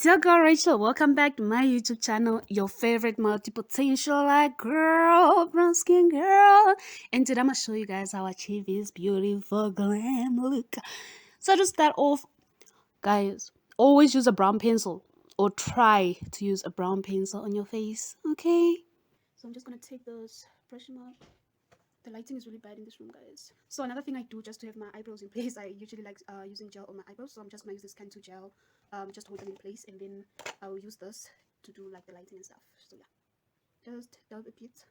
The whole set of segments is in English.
It's your girl Rachel. Welcome back to my YouTube channel, your favorite multi-potential like girl, brown skin girl. And today I'm gonna show you guys how I achieve this beautiful glam look. So to start off, guys, always use a brown pencil or try to use a brown pencil on your face, okay? So I'm just gonna take those, brush them up. The lighting is really bad in this room, guys. So another thing I do just to have my eyebrows in place, I usually like using gel on my eyebrows. So I'm just gonna use this Can2 gel, just to hold them in place, and then I will use this to do like the lighting and stuff. So yeah, just dab a bit.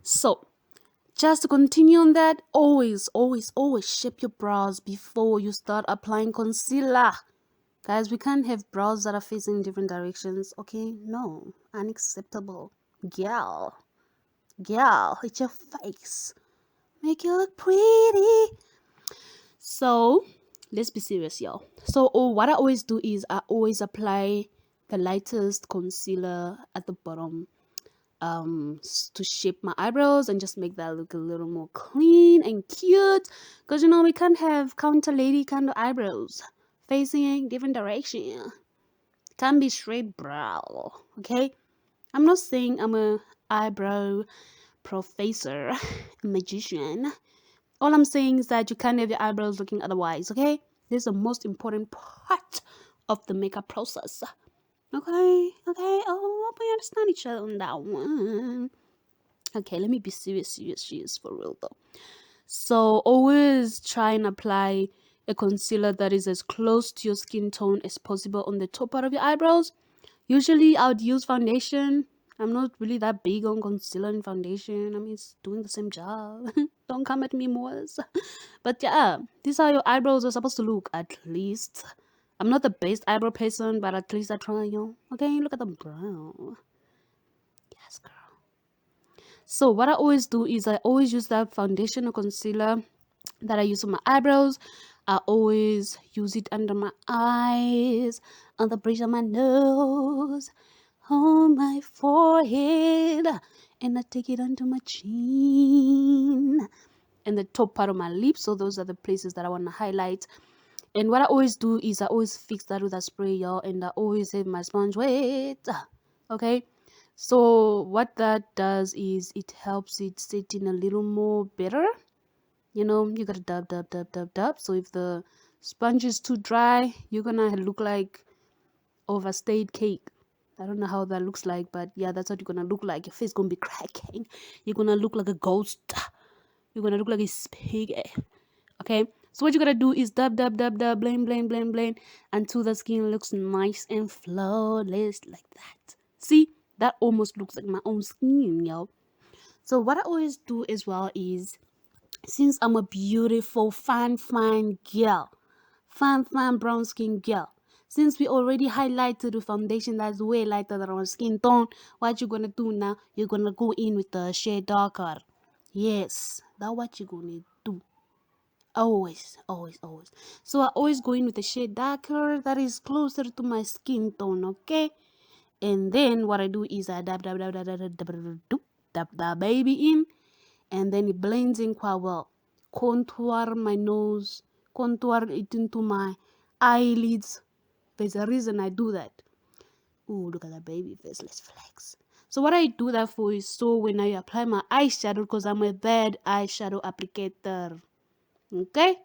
So just to continue on that, always shape your brows before you start applying concealer. Guys, we can't have brows that are facing different directions, okay? No, unacceptable. Girl, it's your face. Make you look pretty. So, let's be serious, y'all. So, what I always do is I always apply the lightest concealer at the bottom to shape my eyebrows and just make that look a little more clean and cute, because you know we can't have counter lady kind of eyebrows facing different direction. Can't be straight brow, okay? I'm not saying I'm a eyebrow professor, magician. All I'm saying is that you can't have your eyebrows looking otherwise, okay? This is the most important part of the makeup process. Okay? Oh, hope we understand each other on that one. Okay, let me be serious for real though. So always try and apply a concealer that is as close to your skin tone as possible on the top part of your eyebrows. Usually I would use foundation. I'm not really that big on concealer and foundation. I mean, it's doing the same job. Don't come at me, Moors. But yeah, these are your eyebrows are supposed to look, at least. I'm not the best eyebrow person, but at least I try, yo. Okay, look at the brow. Yes, girl. So what I always do is I always use that foundation or concealer that I use on my eyebrows. I always use it under my eyes, on the bridge of my nose, on my forehead, and I take it under my chin and the top part of my lips. So those are the places that I want to highlight. And what I always do is I always fix that with a spray, y'all, and I always have my sponge wet. Okay, so what that does is it helps it sit in a little more better. You know, you gotta dab. So if the sponge is too dry, you're gonna look like overstayed cake. I don't know how that looks like, but yeah, that's what you're gonna look like. Your face gonna be cracking. You're gonna look like a ghost. You're gonna look like a pig. Okay, so what you gotta do is dab, blend until the skin looks nice and flawless like that. See, that almost looks like my own skin, y'all. So what I always do as well is, since I'm a beautiful fine girl, fine brown skin girl, since we already highlighted the foundation that's way lighter than our skin tone, what you gonna do now? You're gonna go in with the shade darker. Yes, that's what you're gonna do. Always. So I always go in with a shade darker that is closer to my skin tone, okay? And then what I do is I dab that baby in, and then it blends in quite well. Contour my nose, contour it into my eyelids. There's a reason I do that. Ooh, look at that baby face. Let's flex. So what I do that for is so when I apply my eyeshadow, because I'm a bad eyeshadow applicator. Okay?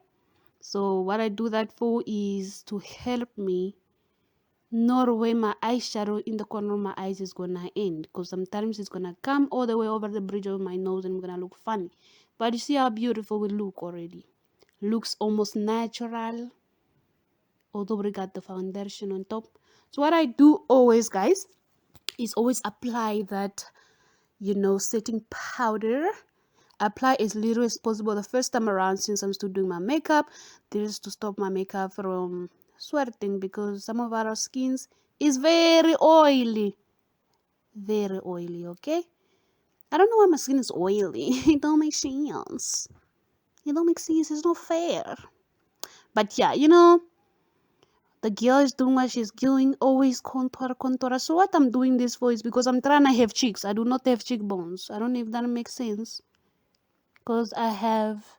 So what I do that for is to help me know where my eyeshadow in the corner of my eyes is gonna end, because sometimes it's gonna come all the way over the bridge of my nose and I'm gonna look funny. But you see how beautiful we look already. Looks almost natural, although we got the foundation on top. So what I do always, guys, is always apply that, setting powder. Apply as little as possible the first time around, since I'm still doing my makeup. This is to stop my makeup from sweating, because some of our skins is very oily. Okay? I don't know why my skin is oily. It don't make sense. It's not fair. But yeah, the girl is doing what she's doing, always contour. So what I'm doing this for is because I'm trying to have cheeks. I do not have cheekbones. I don't know if that makes sense. Because I have,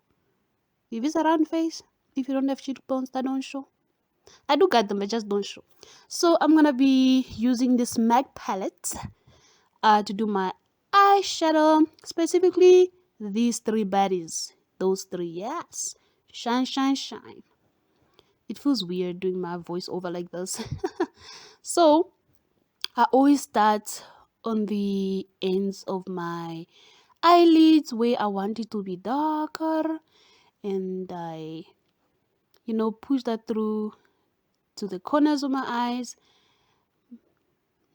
if it's a round face, If you don't have cheekbones that don't show. I do got them, I just don't show. So I'm gonna be using this MAC palette to do my eyeshadow, specifically these three baddies. Those three, yes. Shine, shine, shine. It feels weird doing my voiceover like this. So I always start on the ends of my eyelids where I want it to be darker, and I, push that through to the corners of my eyes.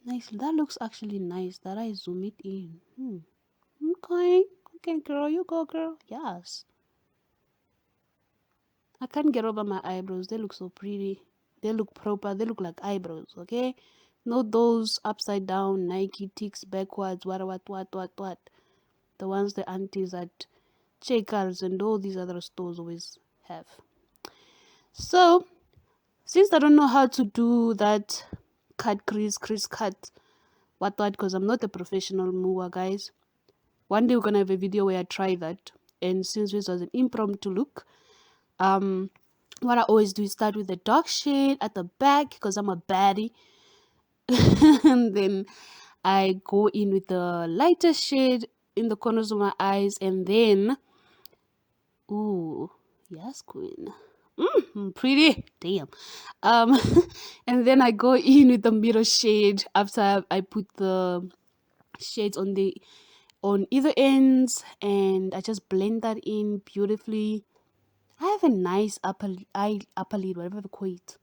Nice. That looks actually nice that I zoom it in. Okay. Okay, girl. You go, girl. Yes. I can't get over my eyebrows. They look so pretty. They look proper. They look like eyebrows, okay? Not those upside down Nike ticks backwards, what. The ones the aunties at Checkers and all these other stores always have. So, since I don't know how to do that crease cut, what, because I'm not a professional mover, guys. One day we're gonna have a video where I try that. And since this was an impromptu look, what I always do is start with the dark shade at the back because I'm a baddie. And then I go in with the lighter shade in the corners of my eyes, and then, ooh, yes, queen. Pretty, damn. Um, and then I go in with the middle shade after I put the shades on either ends, and I just blend that in beautifully. I have a nice upper lid, whatever they call it.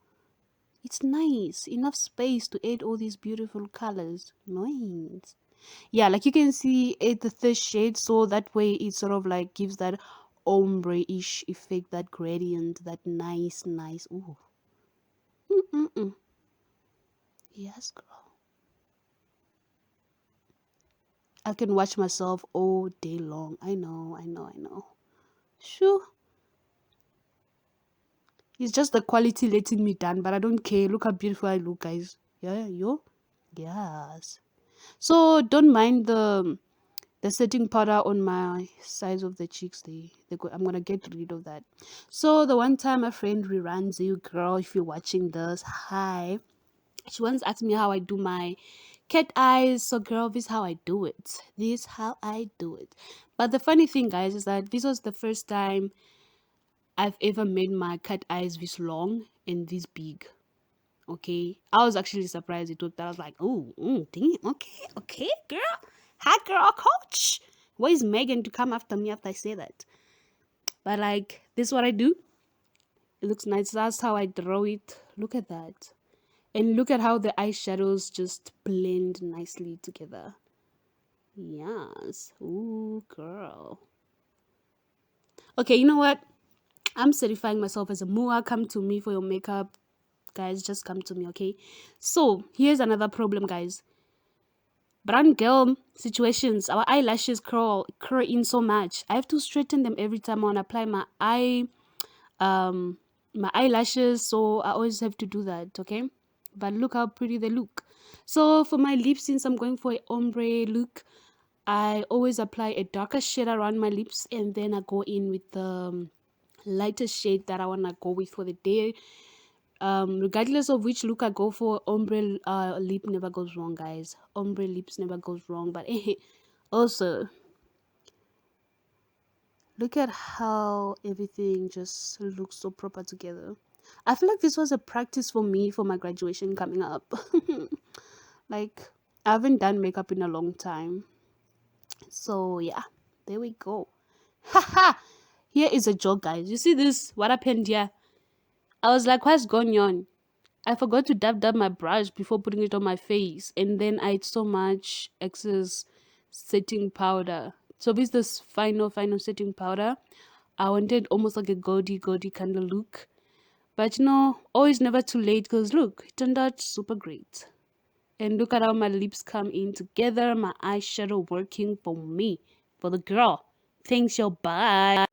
It's nice, enough space to add all these beautiful colors. Nice. Yeah, like you can see at the third shade, so that way it sort of like gives that ombre-ish effect, that gradient, that nice. Ooh. Yes, girl. I can watch myself all day long. I know. Sure. It's just the quality letting me down, but I don't care. Look how beautiful I look, guys. Yeah, yo. Yes. So don't mind the setting powder on my sides of the cheeks. I'm gonna get rid of that. So the one time a friend reruns you, girl, if you're watching this, hi. She once asked me how I do my cat eyes. So girl, this is how I do it. This is how I do it. But the funny thing, guys, is that this was the first time I've ever made my cat eyes this long and this big. Okay, I was actually surprised it worked. I was like, oh, damn, okay, girl, hot girl coach. Where's Megan to come after me after I say that? But like, this is what I do. It looks nice. That's how I draw it. Look at that, and look at how the eyeshadows just blend nicely together. Yes, ooh, girl. Okay, you know what? I'm certifying myself as a Mua. Come to me for your makeup, guys. Just come to me, okay? So here's another problem, guys. Brown girl situations, our eyelashes curl in so much. I have to straighten them every time I want to apply my eyelashes, so I always have to do that, okay? But look how pretty they look. So for my lips, since I'm going for an ombre look, I always apply a darker shade around my lips, and then I go in with the lighter shade that I want to go with for the day. Regardless of which look I go for, ombre lip never goes wrong, guys. Ombre lips never goes wrong. But also, look at how everything just looks so proper together. I feel like this was a practice for me for my graduation coming up. Like, I haven't done makeup in a long time. So yeah, there we go. Haha! Here is a joke, guys. You see this? What happened here? I was like, what's going on? I forgot to dab my brush before putting it on my face, and then I had so much excess setting powder. So with this final setting powder, I wanted almost like a gaudy kind of look. But always never too late, because look, it turned out super great. And look at how my lips come in together, my eyeshadow working for me, for the girl. Thanks, yo, bye.